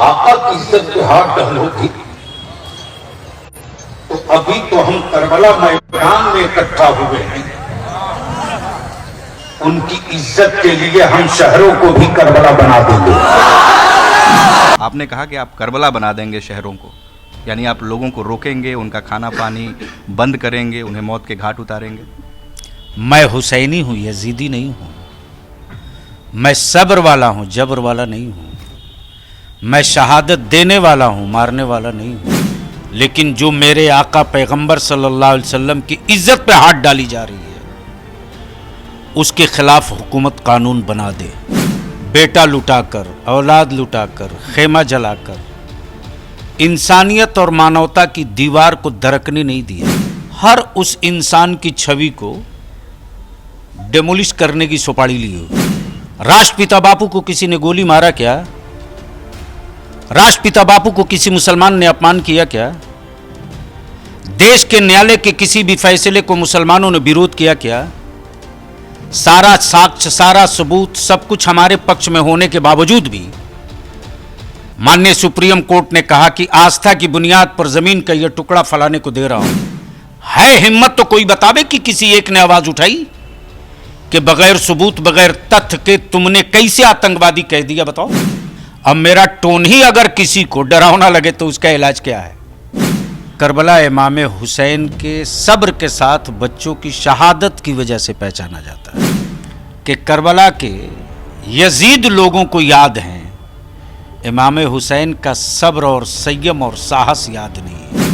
आका की इज्जत पे हाथ डालोगी तो अभी तो हम करबला मैदान में इकट्ठा हुए हैं, उनकी इज्जत के लिए हम शहरों को भी करबला बना देंगे। आपने कहा कि आप करबला बना देंगे शहरों को, यानी आप लोगों को रोकेंगे, उनका खाना पानी बंद करेंगे, उन्हें मौत के घाट उतारेंगे। मैं हुसैनी हूँ, यजीदी नहीं हूँ। मैं सब्र वाला हूँ, जबर वाला नहीं हूँ। मैं शहादत देने वाला हूँ, मारने वाला नहीं हूँ। लेकिन जो मेरे आका पैगंबर सल्लल्लाहु अलैहि वसल्लम की इज्जत पे हाथ डाली जा रही है, उसके खिलाफ हुकूमत कानून बना दे। बेटा लुटाकर, औलाद लुटाकर, खेमा जलाकर इंसानियत और मानवता की दीवार को दरकने नहीं दिया। हर उस इंसान की छवि को डेमोलिश करने की सुपारी ली हो। राष्ट्रपिता बापू को किसी ने गोली मारा क्या? राष्ट्रपिता बापू को किसी मुसलमान ने अपमान किया क्या? देश के न्यायालय के किसी भी फैसले को मुसलमानों ने विरोध किया क्या? सारा साक्ष्य, सारा सबूत, सब कुछ हमारे पक्ष में होने के बावजूद भी माननीय सुप्रीम कोर्ट ने कहा कि आस्था की बुनियाद पर जमीन का यह टुकड़ा फलाने को दे रहा हूं। है हिम्मत तो कोई बतावे कि किसी एक ने आवाज उठाई कि बगैर सबूत, बगैर तथ्य के तुमने कैसे आतंकवादी कह दिया? बताओ। अब मेरा टोन ही अगर किसी को डरावना लगे तो उसका इलाज क्या है? करबला इमाम हुसैन के सब्र के साथ बच्चों की शहादत की वजह से पहचाना जाता है कि करबला के यजीद लोगों को याद हैं, इमाम हुसैन का सब्र और संयम और साहस याद नहीं है।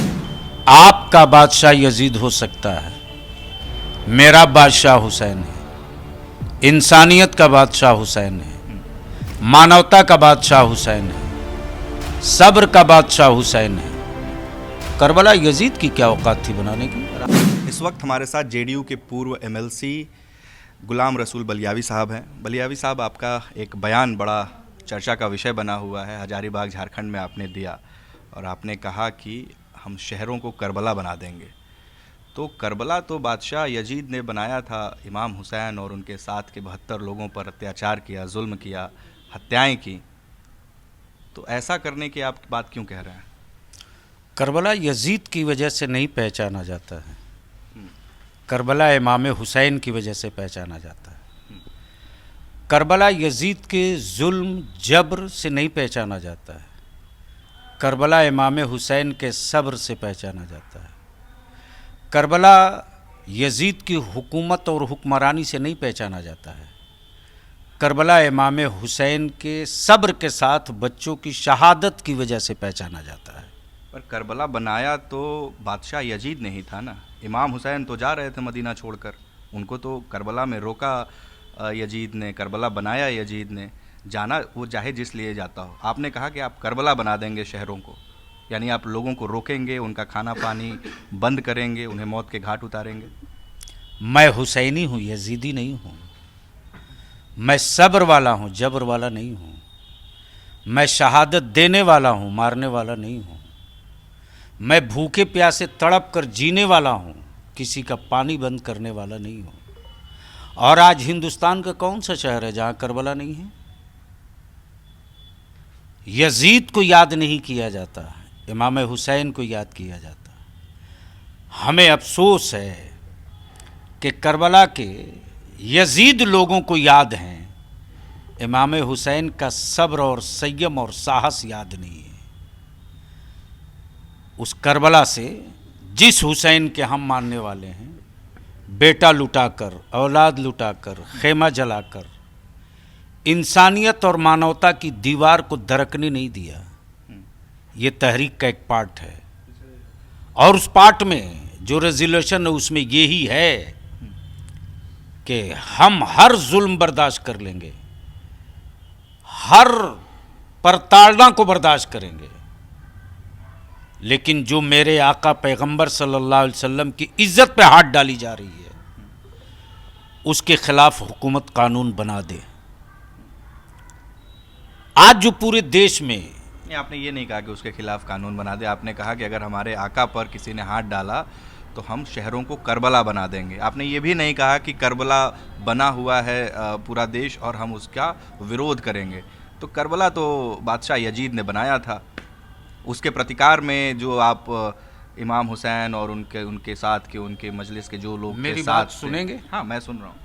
आपका बादशाह यजीद हो सकता है, मेरा बादशाह हुसैन है। इंसानियत का बादशाह हुसैन है, मानवता का बादशाह हुसैन है, सब्र का बादशाह हुसैन है। करबला यजीद की क्या औकात थी बनाने की? इस वक्त हमारे साथ जेडीयू के पूर्व एमएलसी गुलाम रसूल बलियावी साहब हैं। बलियावी साहब, आपका एक बयान बड़ा चर्चा का विषय बना हुआ है, हजारीबाग झारखंड में आपने दिया और आपने कहा कि हम शहरों को करबला बना देंगे। तो करबला तो बादशाह यजीद ने बनाया था, इमाम हुसैन और उनके साथ के 72 लोगों पर अत्याचार किया, जुल्म किया, हत्याएं की। तो ऐसा करने की आप बात क्यों कह रहे हैं? करबला यजीद की वजह से नहीं पहचाना जाता है, करबला इमाम हुसैन की वजह से पहचाना जाता है। करबला यजीद के जुल्म जबर से नहीं पहचाना जाता है, करबला इमाम हुसैन के सब्र से पहचाना जाता है। करबला यजीद की हुकूमत और हुक्मरानी से नहीं पहचाना जाता है, करबला इमाम हुसैन के सब्र के साथ बच्चों की शहादत की वजह से पहचाना जाता है। पर करबला बनाया तो बादशाह यजीद ने ही था ना। इमाम हुसैन तो जा रहे थे मदीना छोड़कर, उनको तो करबला में रोका यजीद ने, करबला बनाया यजीद ने। जाना वो चाहे जिस लिए जाता हो। आपने कहा कि आप करबला बना देंगे शहरों को, यानी आप लोगों को रोकेंगे, उनका खाना पानी बंद करेंगे, उन्हें मौत के घाट उतारेंगे। मैं हुसैनी हूँ, यजीदी नहीं हूँ। मैं सब्र वाला हूँ, जबर वाला नहीं हूँ। मैं शहादत देने वाला हूँ, मारने वाला नहीं हूँ। मैं भूखे प्यासे तड़प कर जीने वाला हूँ, किसी का पानी बंद करने वाला नहीं हूँ। और आज हिंदुस्तान का कौन सा शहर है जहाँ करबला नहीं है? यजीद को याद नहीं किया जाता, इमाम हुसैन को याद किया जाता। हमें अफसोस है कि करबला के यजीद लोगों को याद हैं, इमाम हुसैन का सब्र और संयम और साहस याद नहीं है। उस करबला से जिस हुसैन के हम मानने वाले हैं, बेटा लुटाकर, औलाद लुटाकर, खेमा जलाकर इंसानियत और मानवता की दीवार को दरकने नहीं दिया। ये तहरीक का एक पार्ट है और उस पार्ट में जो रेजोल्यूशन है उसमें यही है कि हम हर जुल्म बर्दाश्त कर लेंगे, हर प्रताड़ना को बर्दाश्त करेंगे, लेकिन जो मेरे आका पैगंबर सल्लल्लाहु अलैहि वसल्लम की इज्जत पे हाथ डाली जा रही है उसके खिलाफ हुकूमत कानून बना दे। आज जो पूरे देश में नहीं, आपने ये नहीं कहा कि उसके खिलाफ कानून बना दे। आपने कहा कि अगर हमारे आका पर किसी ने हाथ डाला तो हम शहरों को करबला बना देंगे। आपने ये भी नहीं कहा कि करबला बना हुआ है पूरा देश और हम उसका विरोध करेंगे। तो करबला तो बादशाह यजीद ने बनाया था, उसके प्रतिकार में जो आप इमाम हुसैन और उनके उनके साथ के उनके मजलिस के जो लोग के मेरी साथ बात थे- सुनेंगे? हाँ, मैं सुन रहा हूँ।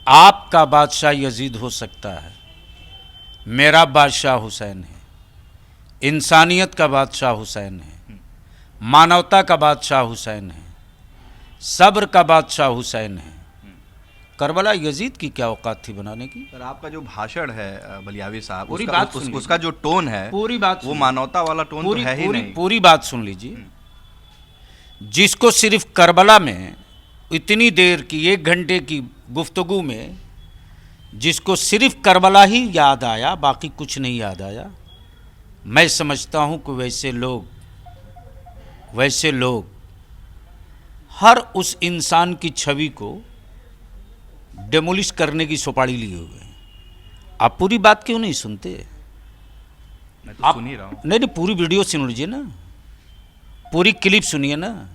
आपका बादशाह यजीद हो सकता है, मेरा बादशाह हुसैन है, इंसानियत का बादशाह हुसैन है, मानवता का बादशाह हुसैन है, सब्र का बादशाह हुसैन है। करबला यजीद की क्या औकात थी बनाने की? पर आपका जो भाषण है बलियावी साहब, पूरी उसका, बात सुन लीजिए। उसका जो टोन है, पूरी बात वो सुनिए। मानवता वाला टोन तो है ही नहीं। पूरी बात सुन लीजिए। जिसको सिर्फ करबला में इतनी देर की 1 घंटे की गुफ्तगू में जिसको सिर्फ करबला ही याद आया, बाकी कुछ नहीं याद आया, मैं समझता हूं कि वैसे लोग हर उस इंसान की छवि को डेमोलिश करने की सुपारी लिए हुए हैं। आप पूरी बात क्यों नहीं सुनते? मैं तो आप सुन ही रहा हूँ। नहीं, पूरी वीडियो सुन लीजिए ना, पूरी क्लिप सुनिए ना।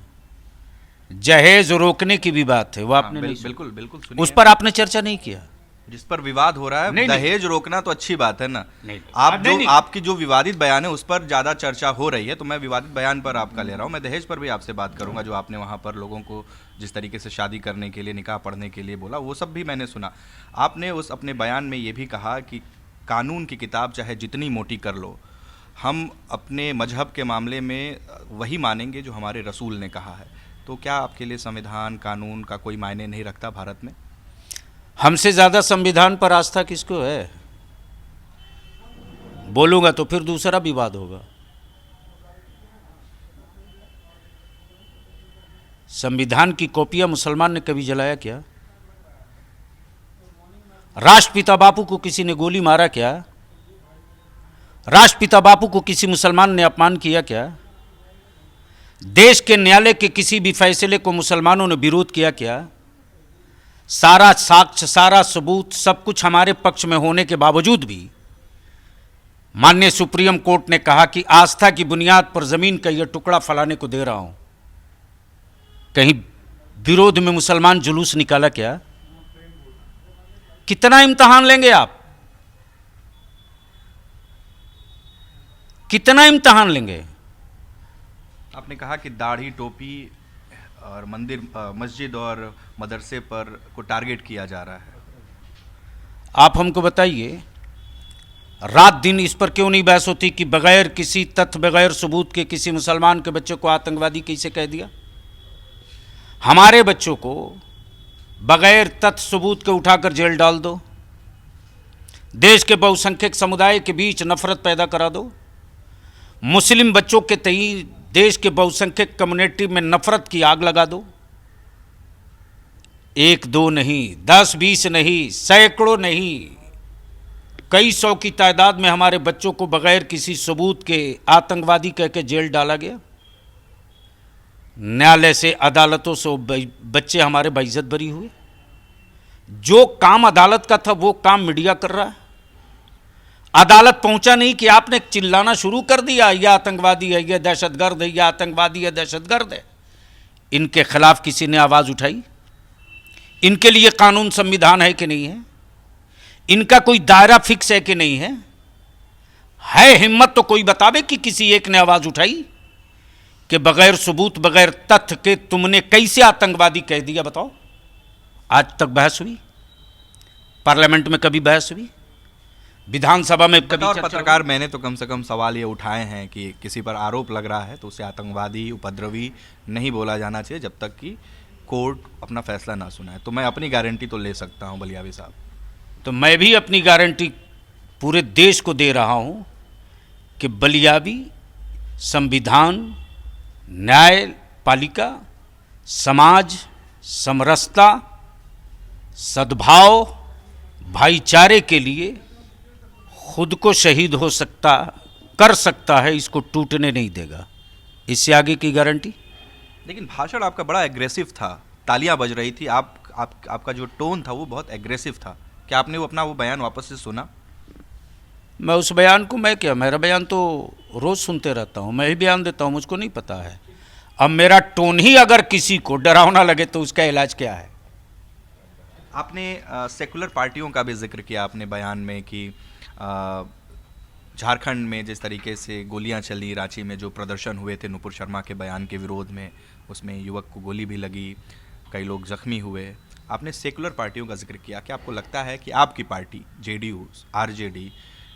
जहेज रोकने की भी बात है, वो आपने नहीं सुनी। बिल्कुल बिल्कुल सुनिए। उस पर आपने चर्चा नहीं किया। जिस पर विवाद हो रहा है, नहीं, दहेज रोकना तो अच्छी बात है ना। नहीं, आप जो नहीं। आपकी जो विवादित बयान है उस पर ज्यादा चर्चा हो रही है, तो मैं विवादित बयान पर आपका ले रहा हूँ। मैं दहेज पर भी आपसे बात करूंगा, जो आपने वहां पर लोगों को जिस तरीके से शादी करने के लिए, निकाह पढ़ने के लिए बोला, वो सब भी मैंने सुना। आपने उस अपने बयान में ये भी कहा कि कानून की किताब चाहे जितनी मोटी कर लो, हम अपने मजहब के मामले में वही मानेंगे जो हमारे रसूल ने कहा है। तो क्या आपके लिए संविधान, कानून का कोई मायने नहीं रखता भारत में? हमसे ज्यादा संविधान पर आस्था किसको है? बोलूंगा तो फिर दूसरा विवाद होगा। संविधान की कॉपियां मुसलमान ने कभी जलाया क्या? राष्ट्रपिता बापू को किसी ने गोली मारा क्या? राष्ट्रपिता बापू को किसी मुसलमान ने अपमान किया क्या? देश के न्यायालय के किसी भी फैसले को मुसलमानों ने विरोध किया क्या? सारा साक्ष्य, सारा सबूत, सब कुछ हमारे पक्ष में होने के बावजूद भी माननीय सुप्रीम कोर्ट ने कहा कि आस्था की बुनियाद पर जमीन का यह टुकड़ा फलाने को दे रहा हूं। कहीं विरोध में मुसलमान जुलूस निकाला क्या? कितना इम्तिहान लेंगे आप? कितना इम्तिहान लेंगे? आपने कहा कि दाढ़ी, टोपी और मंदिर, मस्जिद और मदरसे पर को टारगेट किया जा रहा है। आप हमको बताइए, रात दिन इस पर क्यों नहीं बहस होती कि बगैर किसी तथ्य, बगैर सबूत के किसी मुसलमान के बच्चे को आतंकवादी कैसे कह दिया? हमारे बच्चों को बगैर तथ्य सबूत के उठाकर जेल डाल दो, देश के बहुसंख्यक समुदाय के बीच नफरत पैदा करा दो, मुस्लिम बच्चों के तई देश के बहुसंख्यक कम्युनिटी में नफरत की आग लगा दो। 1 2 नहीं, 10 20 नहीं, सैकड़ों नहीं, कई सौ की तादाद में हमारे बच्चों को बगैर किसी सबूत के आतंकवादी कह के जेल डाला गया। न्यायालय से, अदालतों से बच्चे हमारे बेइज्जत बरी हुए। जो काम अदालत का था वो काम मीडिया कर रहा है। अदालत पहुंचा नहीं कि आपने चिल्लाना शुरू कर दिया, यह आतंकवादी है, यह दहशतगर्द है, यह आतंकवादी है, दहशतगर्द है। इनके खिलाफ किसी ने आवाज उठाई? इनके लिए कानून, संविधान है कि नहीं है? इनका कोई दायरा फिक्स है कि नहीं है? हिम्मत तो कोई बतावे कि किसी एक ने आवाज उठाई कि बगैर सबूत, बगैर तथ्य के तुमने कैसे आतंकवादी कह दिया? बताओ। आज तक बहस हुई? पार्लियामेंट में कभी बहस हुई? विधानसभा में कभी और चर्चा पत्रकार, मैंने तो कम से कम सवाल ये उठाए हैं कि किसी पर आरोप लग रहा है तो उसे आतंकवादी, उपद्रवी नहीं बोला जाना चाहिए जब तक कि कोर्ट अपना फैसला ना सुनाए। तो मैं अपनी गारंटी तो ले सकता हूं बलियावी साहब। तो मैं भी अपनी गारंटी पूरे देश को दे रहा हूं कि बलियावी संविधान, न्यायपालिका, समाज, समरसता, सद्भाव, भाईचारे के लिए खुद को शहीद हो सकता, कर सकता है, इसको टूटने नहीं देगा। इससे आगे की गारंटी। लेकिन भाषण आपका बड़ा एग्रेसिव था, तालियां बज रही थी, आपका जो टोन था वो बहुत एग्रेसिव था। क्या आपने वो बयान वापस से सुना? मैं उस बयान को, मैं क्या, मेरा बयान तो रोज सुनते रहता हूं, मैं ही बयान देता हूं, मुझको नहीं पता है। अब मेरा टोन ही अगर किसी को डरावना लगे तो उसका इलाज क्या है? आपने सेकुलर पार्टियों का भी जिक्र किया अपने बयान में कि झारखंड में जिस तरीके से गोलियां चली, रांची में जो प्रदर्शन हुए थे नुपुर शर्मा के बयान के विरोध में, उसमें युवक को गोली भी लगी, कई लोग जख्मी हुए। आपने सेकुलर पार्टियों का जिक्र किया। क्या आपको लगता है कि आपकी पार्टी जेडीयू, आरजेडी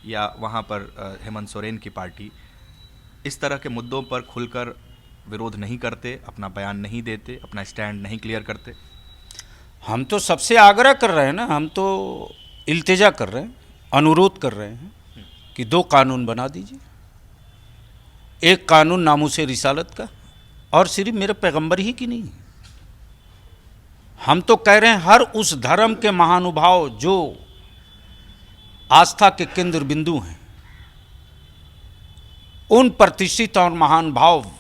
या वहाँ पर हेमंत सोरेन की पार्टी इस तरह के मुद्दों पर खुलकर विरोध नहीं करते, अपना बयान नहीं देते, अपना स्टैंड नहीं क्लियर करते? हम तो सबसे आग्रह कर रहे हैं ना, हम तो इल्तिजा कर रहे हैं, अनुरोध कर रहे हैं कि 2 कानून बना दीजिए। एक कानून नामूसे रिसालत का, और सिर्फ मेरे पैगंबर ही की नहीं, हम तो कह रहे हैं हर उस धर्म के महानुभाव जो आस्था के केंद्र बिंदु हैं, उन प्रतिष्ठित और महान भाव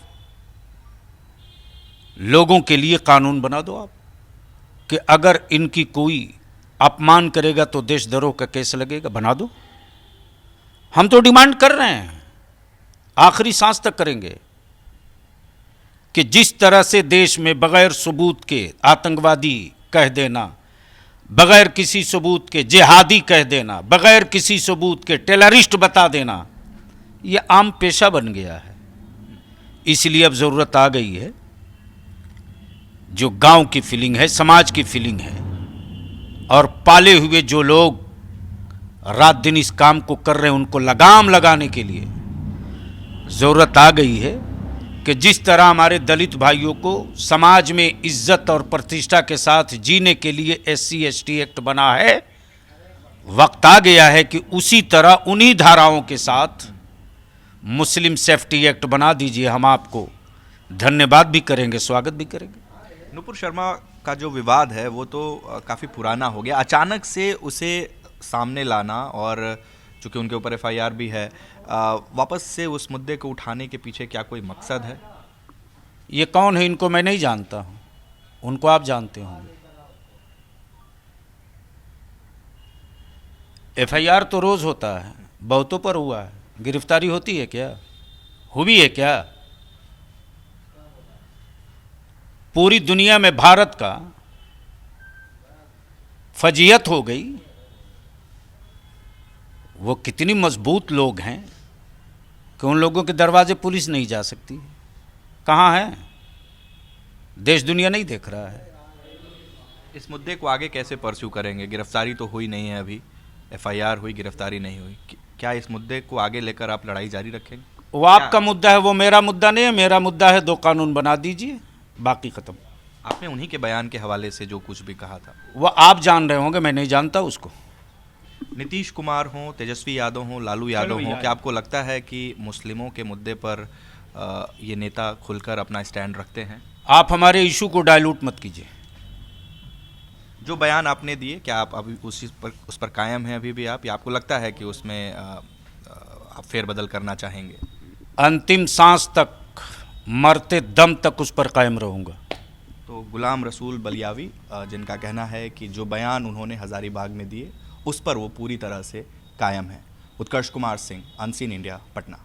लोगों के लिए कानून बना दो आप, कि अगर इनकी कोई अपमान करेगा तो देशद्रोह का केस लगेगा। बना दो। हम तो डिमांड कर रहे हैं, आखिरी सांस तक करेंगे, कि जिस तरह से देश में बगैर सबूत के आतंकवादी कह देना, बगैर किसी सबूत के जिहादी कह देना, बगैर किसी सबूत के टेररिस्ट बता देना, यह आम पेशा बन गया है। इसलिए अब ज़रूरत आ गई है, जो गांव की फीलिंग है, समाज की फीलिंग है, और पाले हुए जो लोग रात दिन इस काम को कर रहे हैं, उनको लगाम लगाने के लिए ज़रूरत आ गई है कि जिस तरह हमारे दलित भाइयों को समाज में इज्जत और प्रतिष्ठा के साथ जीने के लिए SC ST एक्ट बना है, वक्त आ गया है कि उसी तरह उन्हीं धाराओं के साथ मुस्लिम सेफ्टी एक्ट बना दीजिए। हम आपको धन्यवाद भी करेंगे, स्वागत भी करेंगे। नुपुर शर्मा का जो विवाद है वो तो काफ़ी पुराना हो गया, अचानक से उसे सामने लाना, और चूँकि उनके ऊपर FIR भी है, वापस से उस मुद्दे को उठाने के पीछे क्या कोई मकसद है? ये कौन है, इनको मैं नहीं जानता हूँ, उनको आप जानते होंगे। FIR तो रोज़ होता है, बहुतों पर हुआ है, गिरफ्तारी होती है क्या? हुई है क्या? पूरी दुनिया में भारत का फजीहत हो गई। वो कितनी मजबूत लोग हैं कि उन लोगों के दरवाजे पुलिस नहीं जा सकती। कहाँ है? देश दुनिया नहीं देख रहा है। इस मुद्दे को आगे कैसे परस्यू करेंगे? गिरफ्तारी तो हुई नहीं है अभी, FIR हुई, गिरफ्तारी नहीं हुई। क्या इस मुद्दे को आगे लेकर आप लड़ाई जारी रखेंगे? वो आपका मुद्दा है, वो मेरा मुद्दा नहीं है। मेरा मुद्दा है 2 कानून बना दीजिए, बाकी खत्म। आपने उन्हीं के बयान के हवाले से जो कुछ भी कहा था वो आप जान रहे होंगे, मैं नहीं जानता उसको। नीतीश कुमार हों, तेजस्वी यादव हों, लालू यादव हों, क्या आपको लगता है कि मुस्लिमों के मुद्दे पर ये नेता खुलकर अपना स्टैंड रखते हैं? आप हमारे इशू को डाइल्यूट मत कीजिए। जो बयान आपने दिए, क्या आप अभी उस पर कायम हैं अभी भी आप, या आपको लगता है कि उसमें आप फेरबदल करना चाहेंगे? अंतिम सांस तक, मरते दम तक उस पर कायम रहूंगा। तो गुलाम रसूल बलियावी, जिनका कहना है कि जो बयान उन्होंने हजारीबाग में दिए उस पर वो पूरी तरह से कायम है। उत्कर्ष कुमार सिंह, अनसीन इंडिया, पटना।